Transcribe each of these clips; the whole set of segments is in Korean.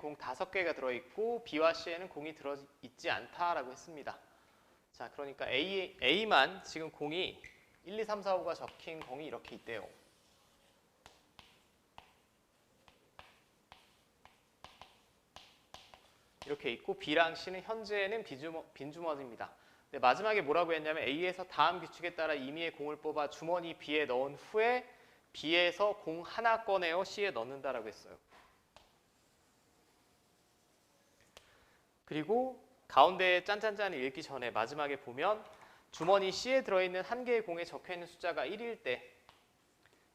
공 5개가 들어있고 B와 C에는 공이 들어있지 않다라고 했습니다. 자, 그러니까 A만 지금 공이 1, 2, 3, 4, 5가 적힌 공이 이렇게 있대요. 이렇게 있고 B랑 C는 현재는 빈 주머니입니다. 근데 마지막에 뭐라고 했냐면 A에서 다음 규칙에 따라 임의의 공을 뽑아 주머니 B에 넣은 후에 B에서 공 하나 꺼내어 C에 넣는다라고 했어요. 그리고 가운데 짠짠짠을 읽기 전에 마지막에 보면 주머니 C에 들어있는 한 개의 공에 적혀있는 숫자가 1일 때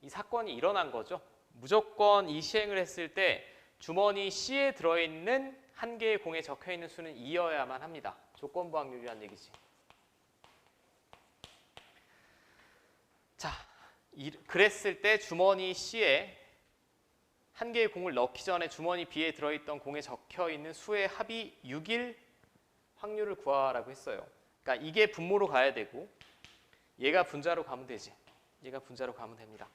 이 사건이 일어난 거죠. 무조건 이 시행을 했을 때 주머니 C에 들어있는 한 개의 공에 적혀있는 수는 2여야만 합니다. 조건부 확률이란 얘기지. 자, 그랬을 때 주머니 C에 한 개의 공을 넣기 전에 주머니 B에 들어있던 공에 적혀있는 수의 합이 6일 확률을 구하라고 했어요. 그러니까 이게 분모로 가야 되고 얘가 분자로 가면 되지. 얘가 분자로 가면 됩니다.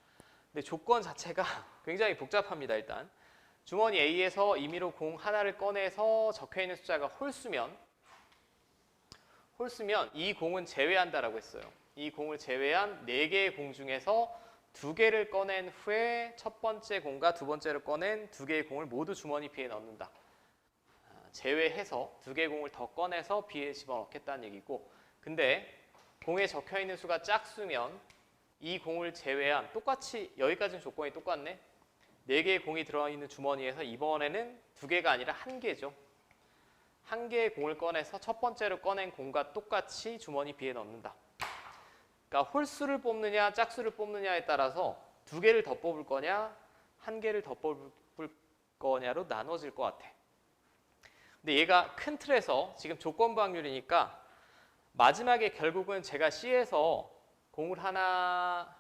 근데 조건 자체가 굉장히 복잡합니다. 일단 주머니 A에서 임의로 공 하나를 꺼내서 적혀있는 숫자가 홀수면 이 공은 제외한다라고 했어요. 이 공을 제외한 4개의 공 중에서 2개를 꺼낸 후에 첫 번째 공과 두 번째로 꺼낸 2개의 공을 모두 주머니 B에 넣는다. 제외해서 2개의 공을 더 꺼내서 B에 집어넣겠다는 얘기고, 근데 공에 적혀있는 수가 짝수면 이 공을 제외한, 똑같이 여기까지는 조건이 똑같네. 4개의 공이 들어있는 주머니에서 이번에는 2개가 아니라 1개죠. 1개의 공을 꺼내서 첫 번째로 꺼낸 공과 똑같이 주머니 B에 넣는다. 그러니까 홀수를 뽑느냐 짝수를 뽑느냐에 따라서 2개를 더 뽑을 거냐 1개를 더 뽑을 거냐로 나눠질 것 같아. 근데 얘가 큰 틀에서 지금 조건부 확률이니까 마지막에 결국은 제가 C에서 공을 하나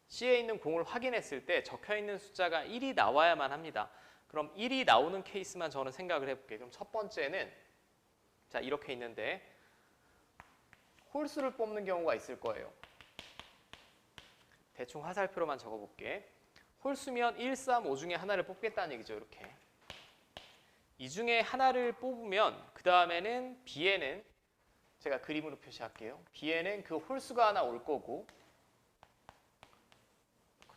C에 있는 공을 확인했을 때 적혀있는 숫자가 1이 나와야만 합니다. 그럼 1이 나오는 케이스만 저는 생각을 해볼게요. 그럼 첫 번째는 자 이렇게 있는데 홀수를 뽑는 경우가 있을 거예요. 대충 화살표로만 적어볼게. 홀수면 1, 3, 5 중에 하나를 뽑겠다는 얘기죠. 이렇게. 이 중에 하나를 뽑으면 그 다음에는 B에는 제가 그림으로 표시할게요. B에는 그 홀수가 하나 올 거고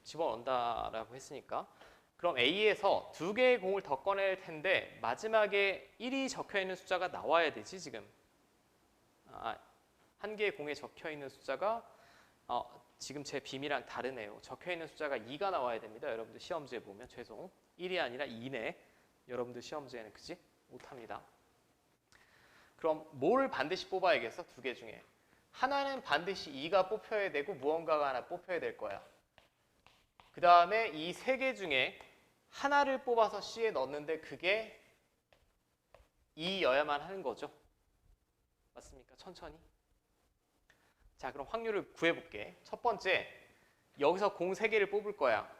집어넣는다라고 했으니까 그럼 A에서 2개의 공을 더 꺼낼 텐데 마지막에 1이 적혀있는 숫자가 나와야 되지 지금. 한 개의 공에 적혀있는 숫자가 지금 제 빔이랑 다르네요. 적혀있는 숫자가 2가 나와야 됩니다. 여러분들 시험지에 보면 죄송 1이 아니라 2네. 여러분들 시험지에는 그지? 못합니다. 그럼 뭘 반드시 뽑아야겠어? 2개 중에. 하나는 반드시 2가 뽑혀야 되고 무언가가 하나 뽑혀야 될 거야. 그 다음에 이 3개 중에 하나를 뽑아서 C에 넣는데 그게 2여야만 하는 거죠. 맞습니까? 천천히. 자, 그럼 확률을 구해볼게. 첫 번째, 여기서 공 3개를 뽑을 거야.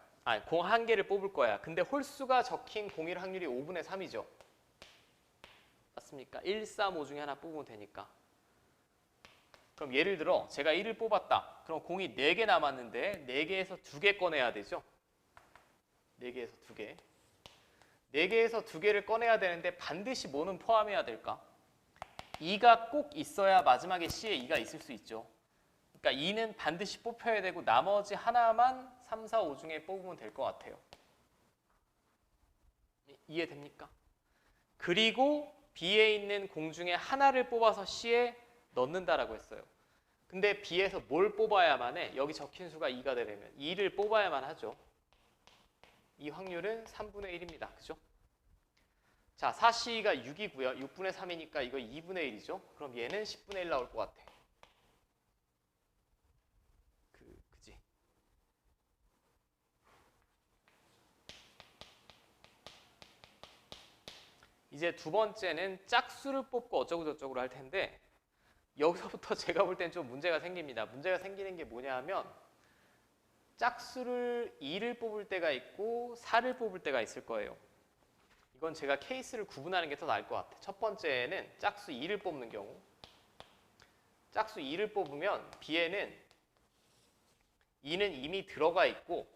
공 1개를 뽑을 거야. 근데 홀수가 적힌 공일 확률이 5분의 3이죠. 맞습니까? 1, 3, 5 중에 하나 뽑으면 되니까. 그럼 예를 들어 제가 1을 뽑았다. 그럼 공이 4개 남았는데 4개에서 2개 꺼내야 되죠. 4개에서 2개. 4개에서 2개를 꺼내야 되는데 반드시 뭐는 포함해야 될까? 2가 꼭 있어야 마지막에 C에 2가 있을 수 있죠. 그러니까 2는 반드시 뽑혀야 되고 나머지 하나만 3, 4, 5 중에 뽑으면 될 것 같아요. 이해됩니까? 그리고 B에 있는 공 중에 하나를 뽑아서 C에 넣는다라고 했어요. 근데 B에서 뭘 뽑아야만 해? 여기 적힌 수가 2가 되려면 2를 뽑아야만 하죠. 이 확률은 3분의 1입니다. 그죠? 자, 4C가 6이고요. 6분의 3이니까 이거 2분의 1이죠. 그럼 얘는 10분의 1 나올 것 같아. 그지? 이제 두 번째는 짝수를 뽑고 어쩌고 저쩌고 할 텐데 여기서부터 제가 볼 땐 좀 문제가 생깁니다. 문제가 생기는 게 뭐냐 하면 짝수를 2를 뽑을 때가 있고 4를 뽑을 때가 있을 거예요. 이건 제가 케이스를 구분하는 게 더 나을 것 같아요. 첫 번째는 짝수 2를 뽑는 경우. 짝수 2를 뽑으면 B에는 2는 이미 들어가 있고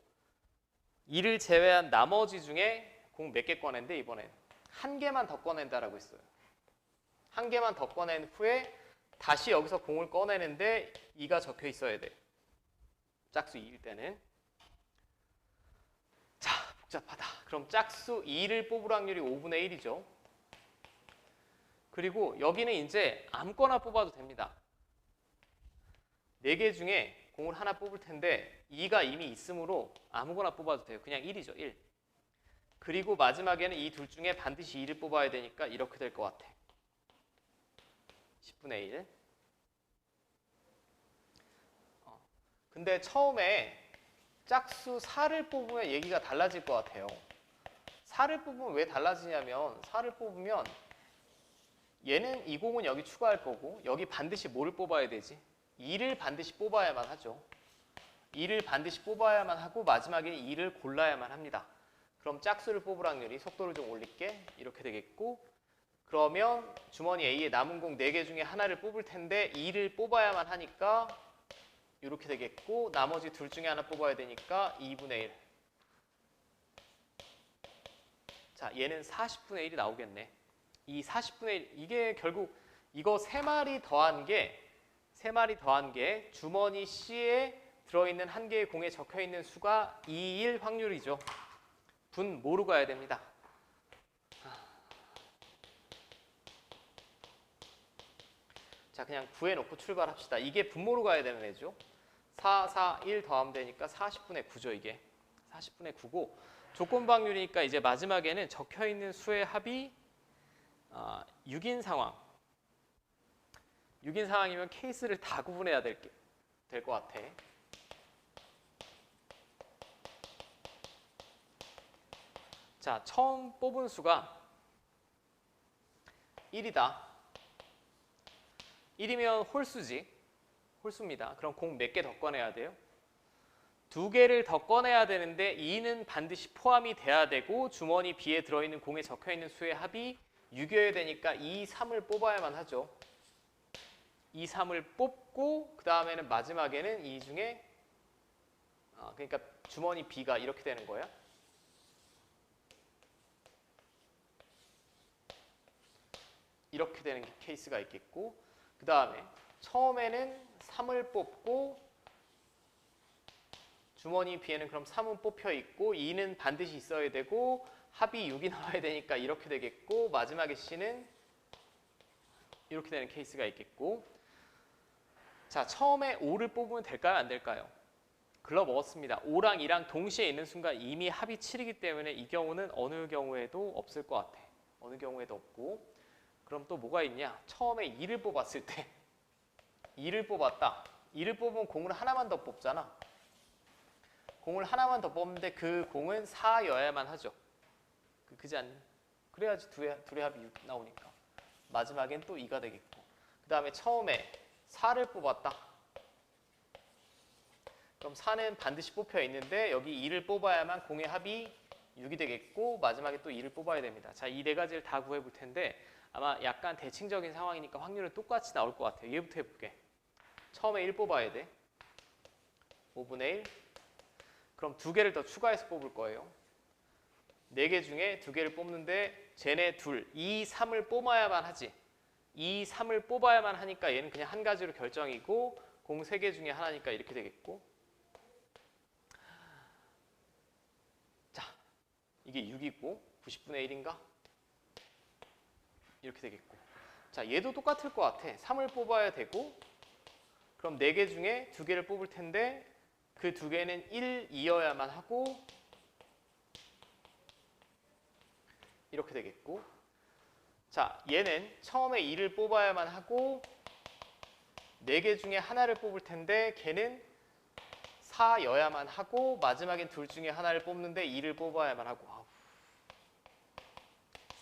2를 제외한 나머지 중에 공 몇 개 꺼낸데 이번엔 한 개만 더 꺼낸다라고 했어요. 한 개만 더 꺼낸 후에 다시 여기서 공을 꺼내는데 2가 적혀 있어야 돼. 짝수 2일 때는. 자, 복잡하다. 그럼 짝수 2를 뽑을 확률이 5분의 1이죠. 그리고 여기는 이제 아무거나 뽑아도 됩니다. 4개 중에 공을 하나 뽑을 텐데 2가 이미 있으므로 아무거나 뽑아도 돼요. 그냥 1이죠. 1. 그리고 마지막에는 이 둘 중에 반드시 2를 뽑아야 되니까 이렇게 될 것 같아. 10분의 1. 근데 처음에 짝수 4를 뽑으면 얘기가 달라질 것 같아요. 4를 뽑으면 왜 달라지냐면 4를 뽑으면 얘는 이 공은 여기 추가할 거고 여기 반드시 뭐를 뽑아야 되지? 2를 반드시 뽑아야만 하죠. 2를 반드시 뽑아야만 하고 마지막에 2를 골라야만 합니다. 그럼 짝수를 뽑을 확률이 속도를 좀 올릴게 이렇게 되겠고 그러면 주머니 A에 남은 공 4개 중에 하나를 뽑을 텐데 2를 뽑아야만 하니까 이렇게 되겠고 나머지 둘 중에 하나 뽑아야 되니까 2분의 1. 자, 얘는 40분의 1이 나오겠네. 이 40분의 1 이게 결국 이거 3마리 더한 게 주머니 C에 들어있는 한 개의 공에 적혀있는 수가 2일 확률이죠. 분 뭐로 가야 됩니다. 자, 그냥 구해놓고 출발합시다. 이게 분모로 가야 되는 애죠. 4, 4, 1 더하면 되니까 40분의 9죠. 이게 40분의 9고 조건부 확률이니까 이제 마지막에는 적혀있는 수의 합이 6인 상황. 6인 상황이면 케이스를 다 구분해야 될 것 같아. 자, 처음 뽑은 수가 1이다. 1이면 홀수지. 홀수입니다. 그럼 공 몇 개 더 꺼내야 돼요? 2개를 더 꺼내야 되는데 2는 반드시 포함이 돼야 되고 주머니 B에 들어있는 공에 적혀있는 수의 합이 6이어야 되니까 2, 3을 뽑아야만 하죠. 2, 3을 뽑고 그 다음에는 마지막에는 이 중에 그러니까 주머니 B가 이렇게 되는 거야. 이렇게 되는 케이스가 있겠고 그 다음에 처음에는 3을 뽑고 주머니 B에는 그럼 3은 뽑혀 있고 2는 반드시 있어야 되고 합이 6이 나와야 되니까 이렇게 되겠고 마지막에 C는 이렇게 되는 케이스가 있겠고 자, 처음에 5를 뽑으면 될까요? 안 될까요? 글러 먹었습니다. 5랑 2랑 동시에 있는 순간 이미 합이 7이기 때문에 이 경우는 어느 경우에도 없을 것 같아. 어느 경우에도 없고 그럼 또 뭐가 있냐? 처음에 2를 뽑았을 때 2를 뽑았다. 2를 뽑으면 공을 하나만 더 뽑잖아. 공을 하나만 더 뽑는데 그 공은 4여야만 하죠. 그지 않니? 그래야지 둘의 합이 6 나오니까. 마지막엔 또 2가 되겠고. 그 다음에 처음에 4를 뽑았다. 그럼 4는 반드시 뽑혀 있는데 여기 2를 뽑아야만 공의 합이 6이 되겠고 마지막에 또 2를 뽑아야 됩니다. 자, 이 네 가지를 다 구해볼 텐데 아마 약간 대칭적인 상황이니까 확률은 똑같이 나올 것 같아요. 얘부터 해볼게. 처음에 1 뽑아야 돼. 5분의 1. 그럼 2개를 더 추가해서 뽑을 거예요. 4개 중에 2개를 뽑는데 쟤네 둘, 2, 3을 뽑아야만 하지. 2, 3을 뽑아야만 하니까 얘는 그냥 한 가지로 결정이고 공 3개 중에 하나니까 이렇게 되겠고 자, 이게 6이고 90분의 1인가? 이렇게 되겠고 자, 얘도 똑같을 것 같아. 3을 뽑아야 되고 그럼 4개 중에 2개를 뽑을 텐데 그 2개는 1, 2여야만 하고 이렇게 되겠고 자, 얘는 처음에 2를 뽑아야만 하고 4개 중에 하나를 뽑을 텐데 걔는 4여야만 하고 마지막엔 둘 중에 하나를 뽑는데 2를 뽑아야만 하고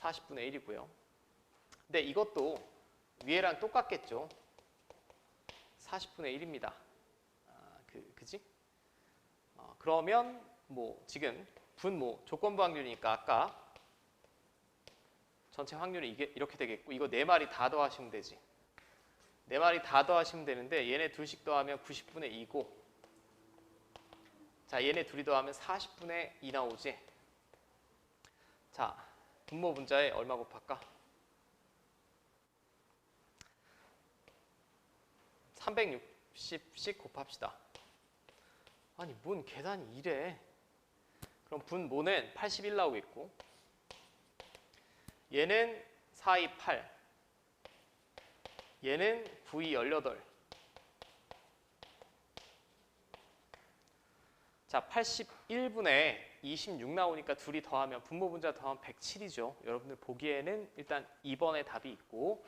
40분의 1이고요. 근데 이것도 위에랑 똑같겠죠. 40분의 1입니다. 그지? 그러면 뭐 지금 분모 조건부 확률이니까 아까 전체 확률이 이렇게 되겠고 이거 4마리 다 더하시면 되지. 4마리 다 더하시면 되는데 얘네 둘씩 더하면 90분의 2고 자, 얘네 둘이 더하면 40분의 2 나오지. 자, 분모 분자에 얼마 곱할까? 360씩 곱합시다. 아니 뭔 계산이 이래. 그럼 분모는 81 나오고 있고 얘는 4, 2, 8 얘는 9, 2, 18 자, 81분에 26 나오니까 둘이 더하면 분모 분자 더하면 107이죠. 여러분들 보기에는 일단 2번의 답이 있고